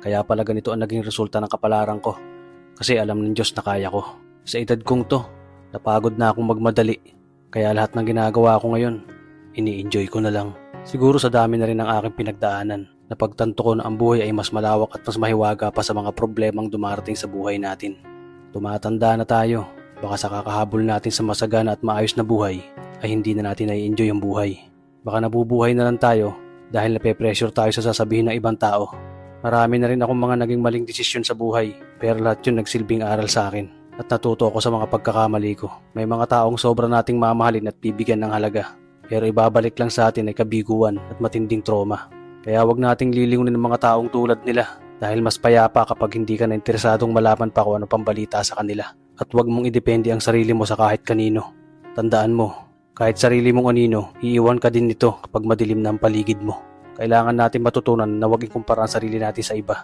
Kaya pala ganito ang naging resulta ng kapalaran ko. Kasi alam ng Diyos na kaya ko. Sa edad kong to, napagod na akong magmadali. Kaya lahat ng ginagawa ko ngayon, ini-enjoy ko na lang. Siguro sa dami na rin ng aking pinagdaanan, napagtanto ko na ang buhay ay mas malawak at mas mahiwaga pa sa mga problemang dumarating sa buhay natin. Tumatanda na tayo, baka sa kakahabol natin sa masagana at maayos na buhay, ay hindi na natin nai-enjoy ang buhay. Baka nabubuhay na lang tayo dahil nape-pressure tayo sa sasabihin ng ibang tao. Marami na rin akong mga naging maling desisyon sa buhay, pero lahat yun nagsilbing aral sa akin at natuto ako sa mga pagkakamali ko. May mga taong sobra nating mamahalin at bibigyan ng halaga, pero ibabalik lang sa atin ay kabiguan at matinding trauma. Kaya wag nating lilingunin ng mga taong tulad nila dahil mas payapa kapag hindi ka na interesadong malaman pa kung ano pang balita sa kanila. At wag mong idepende ang sarili mo sa kahit kanino. Tandaan mo, kahit sarili mong anino, iiwan ka din nito kapag madilim na ang paligid mo. Kailangan natin matutunan na huwag ikumpara ang sarili natin sa iba.